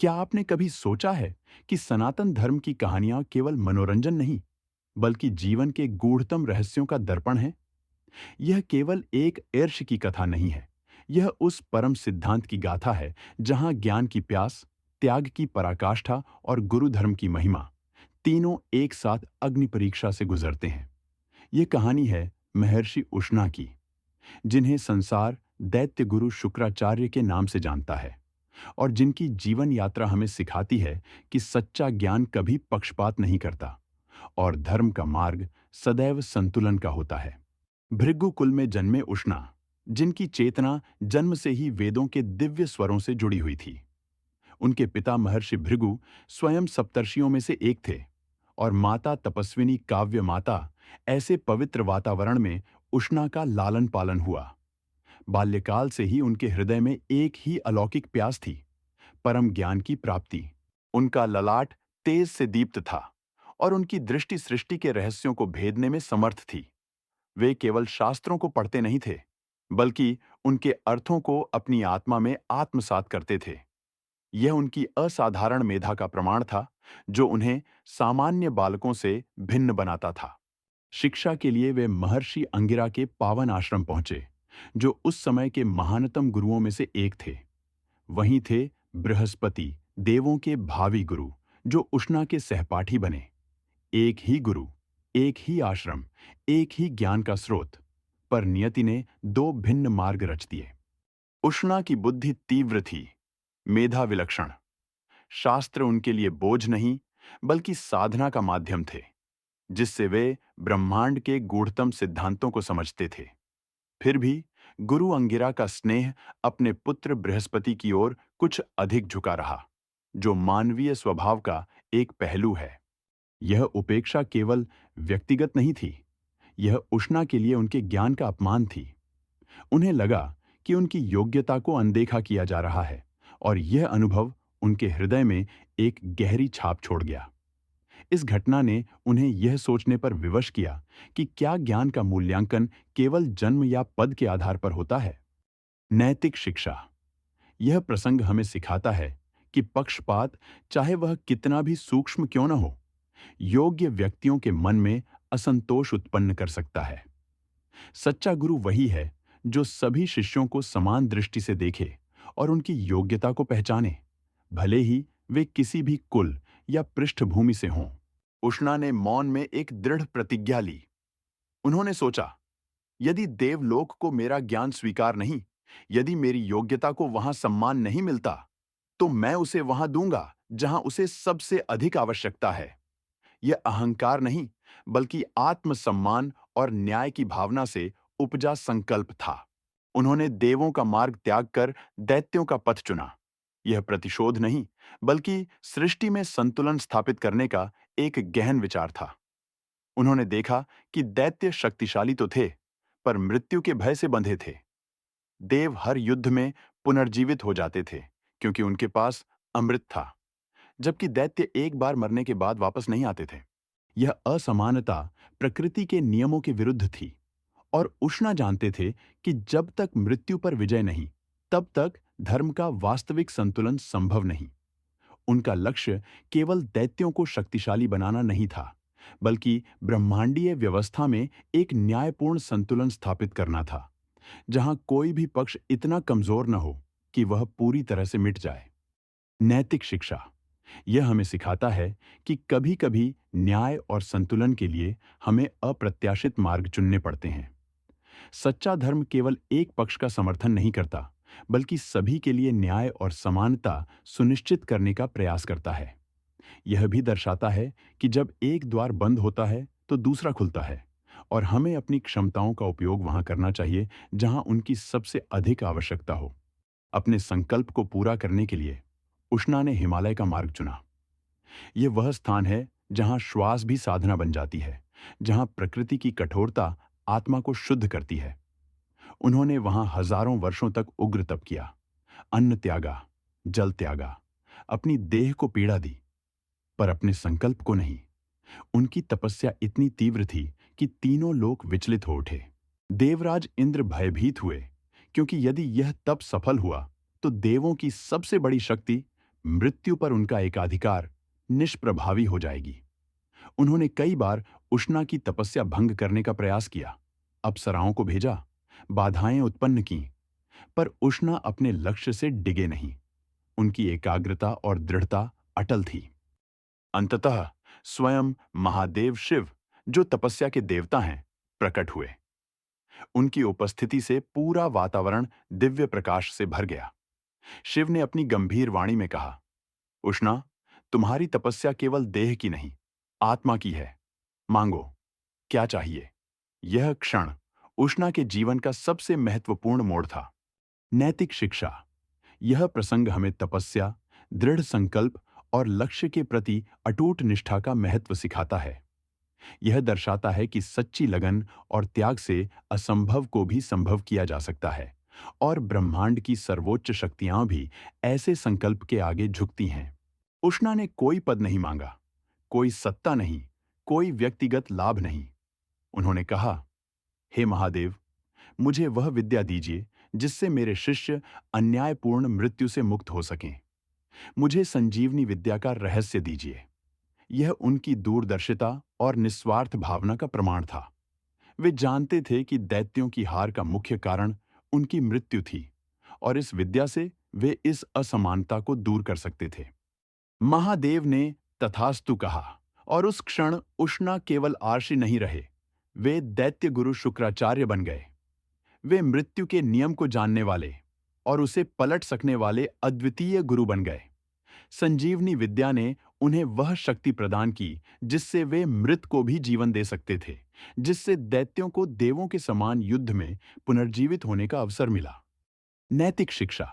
क्या आपने कभी सोचा है कि सनातन धर्म की कहानियां केवल मनोरंजन नहीं, बल्कि जीवन के गूढ़तम रहस्यों का दर्पण है? यह केवल एक ईर्ष्य की कथा नहीं है। यह उस परम सिद्धांत की गाथा है जहां ज्ञान की प्यास, त्याग की पराकाष्ठा और गुरु धर्म की महिमा तीनों एक साथ अग्नि परीक्षा से गुजरते हैं। यह कहानी है महर्षि उष्णा की, जिन्हें संसार दैत्य गुरु शुक्राचार्य के नाम से जानता है और जिनकी जीवन यात्रा हमें सिखाती है कि सच्चा ज्ञान कभी पक्षपात नहीं करता और धर्म का मार्ग सदैव संतुलन का होता है। भृगु कुल में जन्मे उष्णा, जिनकी चेतना जन्म से ही वेदों के दिव्य स्वरों से जुड़ी हुई थी। उनके पिता महर्षि भृगु स्वयं सप्तर्षियों में से एक थे और माता तपस्विनी काव्य माता ऐसे पवित्र वातावरण में उष्णा का लालन पालन हुआ। बाल्यकाल से ही उनके हृदय में एक ही अलौकिक प्यास थी, परम ज्ञान की प्राप्ति। उनका ललाट तेज से दीप्त था और उनकी दृष्टि सृष्टि के रहस्यों को भेदने में समर्थ थी। वे केवल शास्त्रों को पढ़ते नहीं थे, बल्कि उनके अर्थों को अपनी आत्मा में आत्मसात करते थे। यह उनकी असाधारण मेधा का प्रमाण था, जो उन्हें सामान्य बालकों से भिन्न बनाता था। शिक्षा के लिए वे महर्षि अंगिरा के पावन आश्रम पहुंचे, जो उस समय के महानतम गुरुओं में से एक थे। वहीं थे बृहस्पति, देवों के भावी गुरु, जो उष्णा के सहपाठी बने। एक ही गुरु, एक ही आश्रम, एक ही ज्ञान का स्रोत, पर नियति ने दो भिन्न मार्ग रच दिए। उष्णा की बुद्धि तीव्र थी, मेधा विलक्षण। शास्त्र उनके लिए बोझ नहीं, बल्कि साधना का माध्यम थे, जिससे वे ब्रह्मांड के गूढ़तम सिद्धांतों को समझते थे। फिर भी गुरु अंगिरा का स्नेह अपने पुत्र बृहस्पति की ओर कुछ अधिक झुका रहा, जो मानवीय स्वभाव का एक पहलू है। यह उपेक्षा केवल व्यक्तिगत नहीं थी, यह उष्णा के लिए उनके ज्ञान का अपमान थी। उन्हें लगा कि उनकी योग्यता को अनदेखा किया जा रहा है और यह अनुभव उनके हृदय में एक गहरी छाप छोड़ गया। इस घटना ने उन्हें यह सोचने पर विवश किया कि क्या ज्ञान का मूल्यांकन केवल जन्म या पद के आधार पर होता है। नैतिक शिक्षा। यह प्रसंग हमें सिखाता है कि पक्षपात, चाहे वह कितना भी सूक्ष्म क्यों न हो, योग्य व्यक्तियों के मन में असंतोष उत्पन्न कर सकता है। सच्चा गुरु वही है जो सभी शिष्यों को समान दृष्टि से देखे और उनकी योग्यता को पहचाने, भले ही वे किसी भी कुल या पृष्ठभूमि से हों। उष्णा ने मौन में एक दृढ़ प्रतिज्ञा ली। उन्होंने सोचा, यदि देवलोक को मेरा ज्ञान स्वीकार नहीं, यदि मेरी योग्यता को वहां सम्मान नहीं मिलता, तो मैं उसे वहां दूंगा जहां उसे सबसे अधिक आवश्यकता है। यह अहंकार नहीं, बल्कि आत्मसम्मान और न्याय की भावना से उपजा संकल्प था। उन्होंने देवों का मार्ग त्याग कर दैत्यों का पथ चुना। यह प्रतिशोध नहीं, बल्कि सृष्टि में संतुलन स्थापित करने का एक गहन विचार था। उन्होंने देखा कि दैत्य शक्तिशाली तो थे, पर मृत्यु के भय से बंधे थे। देव हर युद्ध में पुनर्जीवित हो जाते थे, क्योंकि उनके पास अमृत था, जबकि दैत्य एक बार मरने के बाद वापस नहीं आते थे। यह असमानता प्रकृति के नियमों के विरुद्ध थी और उष्णा जानते थे कि जब तक मृत्यु पर विजय नहीं, तब तक धर्म का वास्तविक संतुलन संभव नहीं। उनका लक्ष्य केवल दैत्यों को शक्तिशाली बनाना नहीं था, बल्कि ब्रह्मांडीय व्यवस्था में एक न्यायपूर्ण संतुलन स्थापित करना था, जहां कोई भी पक्ष इतना कमजोर न हो कि वह पूरी तरह से मिट जाए। नैतिक शिक्षा। यह हमें सिखाता है कि कभी-कभी न्याय और संतुलन के लिए हमें अप्रत्याशित मार्ग चुनने पड़ते हैं। सच्चा धर्म केवल एक पक्ष का समर्थन नहीं करता, बल्कि सभी के लिए न्याय और समानता सुनिश्चित करने का प्रयास करता है। यह भी दर्शाता है कि जब एक द्वार बंद होता है, तो दूसरा खुलता है और हमें अपनी क्षमताओं का उपयोग वहां करना चाहिए जहां उनकी सबसे अधिक आवश्यकता हो। अपने संकल्प को पूरा करने के लिए उष्णा ने हिमालय का मार्ग चुना। यह वह स्थान है जहां श्वास भी साधना बन जाती है, जहां प्रकृति की कठोरता आत्मा को शुद्ध करती है। उन्होंने वहां हजारों वर्षों तक उग्र तप किया, अन्न त्यागा, जल त्यागा, अपनी देह को पीड़ा दी, पर अपने संकल्प को नहीं। उनकी तपस्या इतनी तीव्र थी कि तीनों लोक विचलित हो उठे। देवराज इंद्र भयभीत हुए, क्योंकि यदि यह तप सफल हुआ, तो देवों की सबसे बड़ी शक्ति मृत्यु पर उनका एकाधिकार निष्प्रभावी हो जाएगी। उन्होंने कई बार उष्णा की तपस्या भंग करने का प्रयास किया, अप्सराओं को भेजा, बाधाएं उत्पन्न की, पर उष्णा अपने लक्ष्य से डिगे नहीं। उनकी एकाग्रता और दृढ़ता अटल थी। अंततः स्वयं महादेव शिव, जो तपस्या के देवता हैं, प्रकट हुए। उनकी उपस्थिति से पूरा वातावरण दिव्य प्रकाश से भर गया। शिव ने अपनी गंभीर वाणी में कहा, उष्णा, तुम्हारी तपस्या केवल देह की नहीं, आत्मा की है। मांगो, क्या चाहिए? यह क्षण उष्णा के जीवन का सबसे महत्वपूर्ण मोड़ था। नैतिक शिक्षा। यह प्रसंग हमें तपस्या, दृढ़ संकल्प और लक्ष्य के प्रति अटूट निष्ठा का महत्व सिखाता है। यह दर्शाता है कि सच्ची लगन और त्याग से असंभव को भी संभव किया जा सकता है, और ब्रह्मांड की सर्वोच्च शक्तियां भी ऐसे संकल्प के आगे झुकती हैं। उष्णा ने कोई पद नहीं मांगा, कोई सत्ता नहीं, कोई व्यक्तिगत लाभ नहीं। उन्होंने कहा, हे महादेव, मुझे वह विद्या दीजिए जिससे मेरे शिष्य अन्यायपूर्ण मृत्यु से मुक्त हो सकें। मुझे संजीवनी विद्या का रहस्य दीजिए। यह उनकी दूरदर्शिता और निस्वार्थ भावना का प्रमाण था। वे जानते थे कि दैत्यों की हार का मुख्य कारण उनकी मृत्यु थी, और इस विद्या से वे इस असमानता को दूर कर सकते थे। महादेव ने तथास्तु कहा, और उस क्षण उष्णा केवल आर्षि नहीं रहे, वे दैत्य गुरु शुक्राचार्य बन गए। वे मृत्यु के नियम को जानने वाले और उसे पलट सकने वाले अद्वितीय गुरु बन गए। संजीवनी विद्या ने उन्हें वह शक्ति प्रदान की जिससे वे मृत को भी जीवन दे सकते थे, जिससे दैत्यों को देवों के समान युद्ध में पुनर्जीवित होने का अवसर मिला। नैतिक शिक्षा।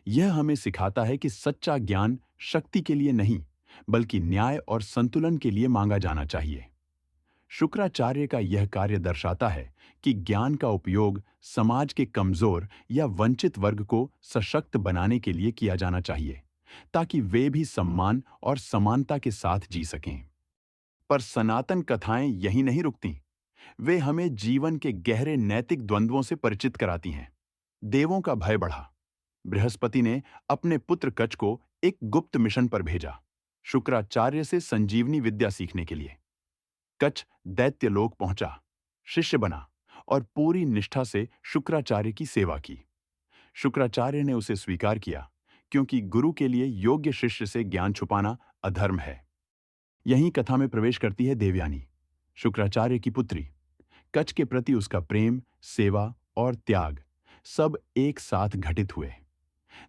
यह हमें सिखाता है कि सच्चा ज्ञान शक्ति के लिए नहीं, बल्कि न्याय और संतुलन के लिए मांगा जाना चाहिए। शुक्राचार्य का यह कार्य दर्शाता है कि ज्ञान का उपयोग समाज के कमजोर या वंचित वर्ग को सशक्त बनाने के लिए किया जाना चाहिए, ताकि वे भी सम्मान और समानता के साथ जी सकें। पर सनातन कथाएं यहीं नहीं रुकती। वे हमें जीवन के गहरे नैतिक द्वंद्वों से परिचित कराती हैं। देवों का भय बढ़ा। बृहस्पति ने अपने पुत्र कच्छ को एक गुप्त मिशन पर भेजा, शुक्राचार्य से संजीवनी विद्या सीखने के लिए। कच्छ दैत्यलोक पहुंचा, शिष्य बना और पूरी निष्ठा से शुक्राचार्य की सेवा की। शुक्राचार्य ने उसे स्वीकार किया, क्योंकि गुरु के लिए योग्य शिष्य से ज्ञान छुपाना अधर्म है। यहीं कथा में प्रवेश करती है देवयानी, शुक्राचार्य की पुत्री। कच्छ के प्रति उसका प्रेम, सेवा और त्याग सब एक साथ घटित हुए।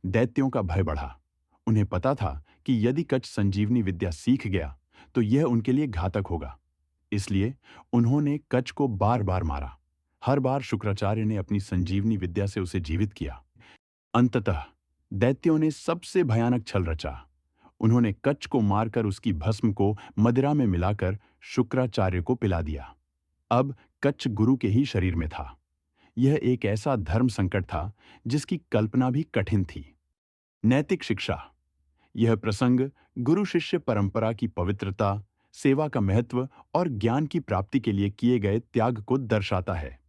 दैत्यों का भय बढ़ा। उन्हें पता था कि यदि कच्छ संजीवनी विद्या सीख गया तो यह उनके लिए घातक होगा। इसलिए उन्होंने कच्छ को बार बार मारा। हर बार शुक्राचार्य ने अपनी संजीवनी विद्या से उसे जीवित किया। अंततः दैत्यों ने सबसे भयानक छल रचा। उन्होंने कच्छ को मारकर उसकी भस्म को मदिरा में मिलाकर शुक्राचार्य को पिला दिया। अब कच्छ गुरु के ही शरीर में था। यह एक ऐसा धर्म संकट था जिसकी कल्पना भी कठिन थी। नैतिक शिक्षा। यह प्रसंग गुरु शिष्य परंपरा की पवित्रता, सेवा का महत्व और ज्ञान की प्राप्ति के लिए किए गए त्याग को दर्शाता है।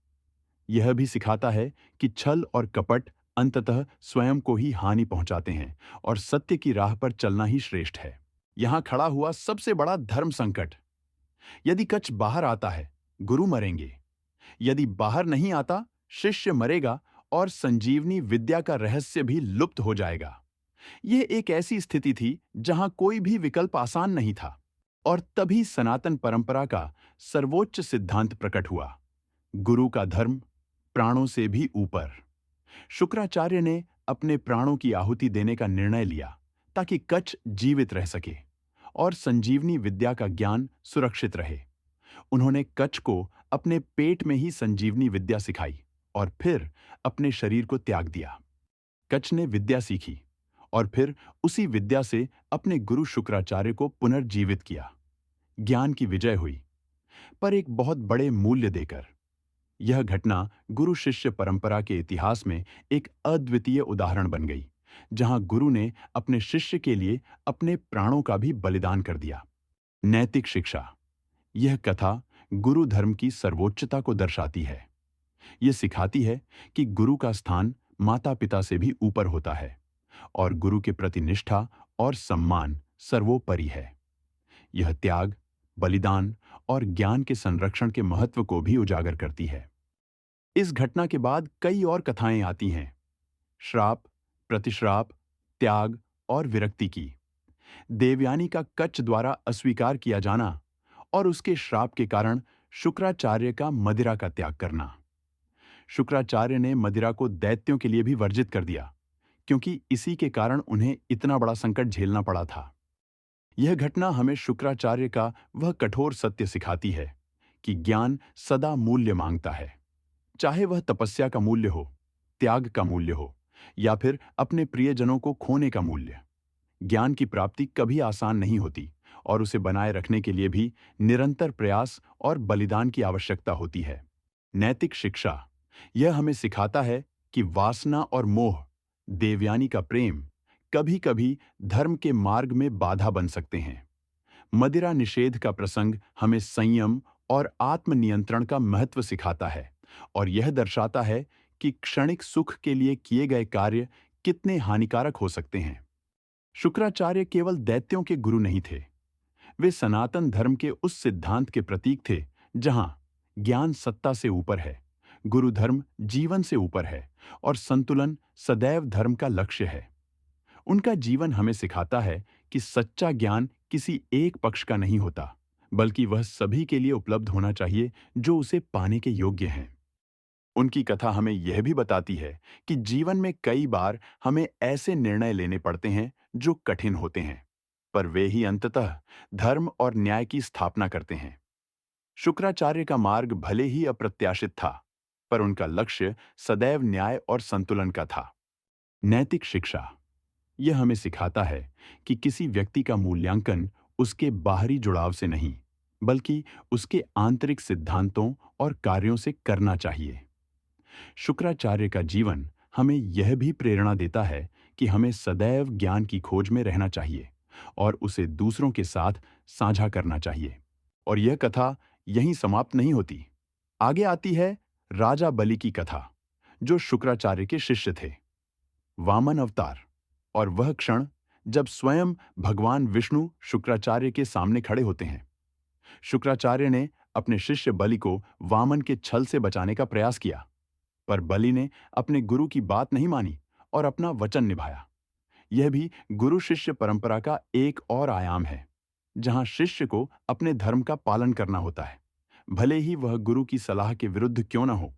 यह भी सिखाता है कि छल और कपट अंततः स्वयं को ही हानि पहुंचाते हैं, और सत्य की राह पर चलना ही श्रेष्ठ है। यहां खड़ा हुआ सबसे बड़ा धर्म संकट। यदि कच्छ बाहर आता है, गुरु मरेंगे। यदि बाहर नहीं आता, शिष्य मरेगा और संजीवनी विद्या का रहस्य भी लुप्त हो जाएगा। यह एक ऐसी स्थिति थी जहां कोई भी विकल्प आसान नहीं था, और तभी सनातन परंपरा का सर्वोच्च सिद्धांत प्रकट हुआ, गुरु का धर्म प्राणों से भी ऊपर। शुक्राचार्य ने अपने प्राणों की आहुति देने का निर्णय लिया ताकि कच्छ जीवित रह सके और संजीवनी विद्या का ज्ञान सुरक्षित रहे। उन्होंने कच्छ को अपने पेट में ही संजीवनी विद्या सिखाई और फिर अपने शरीर को त्याग दिया। कच्छ ने विद्या सीखी और फिर उसी विद्या से अपने गुरु शुक्राचार्य को पुनर्जीवित किया। ज्ञान की विजय हुई, पर एक बहुत बड़े मूल्य देकर। यह घटना गुरु शिष्य परंपरा के इतिहास में एक अद्वितीय उदाहरण बन गई, जहां गुरु ने अपने शिष्य के लिए अपने प्राणों का भी बलिदान कर दिया। नैतिक शिक्षा। यह कथा गुरु धर्म की सर्वोच्चता को दर्शाती है। यह सिखाती है कि गुरु का स्थान माता पिता से भी ऊपर होता है, और गुरु के प्रति निष्ठा और सम्मान सर्वोपरि है। यह त्याग, बलिदान और ज्ञान के संरक्षण के महत्व को भी उजागर करती है। इस घटना के बाद कई और कथाएं आती हैं, श्राप, प्रतिश्राप, त्याग और विरक्ति की। देवयानी का कच्छ द्वारा अस्वीकार किया जाना और उसके श्राप के कारण शुक्राचार्य का मदिरा का त्याग करना। शुक्राचार्य ने मदिरा को दैत्यों के लिए भी वर्जित कर दिया, क्योंकि इसी के कारण उन्हें इतना बड़ा संकट झेलना पड़ा था। यह घटना हमें शुक्राचार्य का वह कठोर सत्य सिखाती है कि ज्ञान सदा मूल्य मांगता है, चाहे वह तपस्या का मूल्य हो, त्याग का मूल्य हो या फिर अपने प्रियजनों को खोने का मूल्य। ज्ञान की प्राप्ति कभी आसान नहीं होती और उसे बनाए रखने के लिए भी निरंतर प्रयास और बलिदान की आवश्यकता होती है। नैतिक शिक्षा यह हमें सिखाता है कि वासना और मोह, देवयानी का प्रेम कभी कभी धर्म के मार्ग में बाधा बन सकते हैं। मदिरा निषेध का प्रसंग हमें संयम और आत्मनियंत्रण का महत्व सिखाता है और यह दर्शाता है कि क्षणिक सुख के लिए किए गए कार्य कितने हानिकारक हो सकते हैं। शुक्राचार्य केवल दैत्यों के गुरु नहीं थे, वे सनातन धर्म के उस सिद्धांत के प्रतीक थे जहां ज्ञान सत्ता से ऊपर है, गुरु धर्म जीवन से ऊपर है और संतुलन सदैव धर्म का लक्ष्य है। उनका जीवन हमें सिखाता है कि सच्चा ज्ञान किसी एक पक्ष का नहीं होता, बल्कि वह सभी के लिए उपलब्ध होना चाहिए जो उसे पाने के योग्य हैं। उनकी कथा हमें यह भी बताती है कि जीवन में कई बार हमें ऐसे निर्णय लेने पड़ते हैं जो कठिन होते हैं, पर वे ही अंततः धर्म और न्याय की स्थापना करते हैं। शुक्राचार्य का मार्ग भले ही अप्रत्याशित था, पर उनका लक्ष्य सदैव न्याय और संतुलन का था। नैतिक शिक्षा यह हमें सिखाता है कि किसी व्यक्ति का मूल्यांकन उसके बाहरी जुड़ाव से नहीं, बल्कि उसके आंतरिक सिद्धांतों और कार्यों से करना चाहिए। शुक्राचार्य का जीवन हमें यह भी प्रेरणा देता है कि हमें सदैव ज्ञान की खोज में रहना चाहिए और उसे दूसरों के साथ साझा करना चाहिए। और यह कथा यहीं समाप्त नहीं होती। आगे आती है राजा बलि की कथा, जो शुक्राचार्य के शिष्य थे। वामन अवतार और वह क्षण जब स्वयं भगवान विष्णु शुक्राचार्य के सामने खड़े होते हैं। शुक्राचार्य ने अपने शिष्य बलि को वामन के छल से बचाने का प्रयास किया, पर बलि ने अपने गुरु की बात नहीं मानी और अपना वचन निभाया। यह भी गुरु शिष्य परंपरा का एक और आयाम है, जहां शिष्य को अपने धर्म का पालन करना होता है, भले ही वह गुरु की सलाह के विरुद्ध क्यों न हो।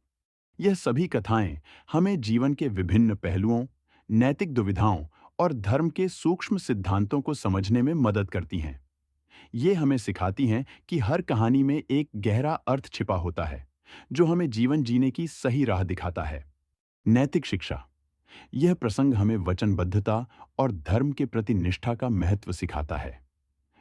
यह सभी कथाएं हमें जीवन के विभिन्न पहलुओं, नैतिक दुविधाओं और धर्म के सूक्ष्म सिद्धांतों को समझने में मदद करती हैं। ये हमें सिखाती हैं कि हर कहानी में एक गहरा अर्थ छिपा होता है, जो हमें जीवन जीने की सही राह दिखाता है। नैतिक शिक्षा यह प्रसंग हमें वचनबद्धता और धर्म के प्रति निष्ठा का महत्व सिखाता है।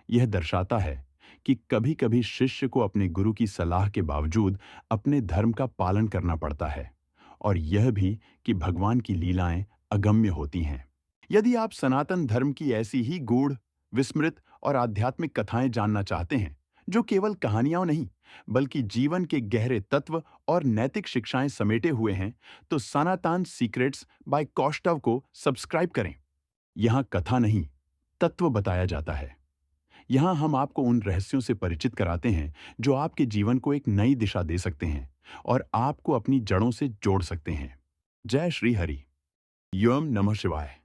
यह दर्शाता है कि कभी-कभी शिष्य को अपने गुरु की सलाह के बावजूद अपने धर्म का पालन करना पड़ता है, और यह भी कि भगवान की लीलाएं अगम्य होती हैं। यदि आप सनातन धर्म की ऐसी ही गूढ़, विस्मृत और आध्यात्मिक कथाएं जानना चाहते हैं, जो केवल कहानियां नहीं, बल्कि जीवन के गहरे तत्व और नैतिक शिक्षाएं समेटे हुए हैं, तो सनातन सीक्रेट्स बाय कौस्तव को सब्सक्राइब करें। यहाँ कथा नहीं, तत्व बताया जाता है। यहाँ हम आपको उन रहस्यों से परिचित कराते हैं जो आपके जीवन को एक नई दिशा दे सकते हैं और आपको अपनी जड़ों से जोड़ सकते हैं। जय श्री हरि। ओम नमः शिवाय।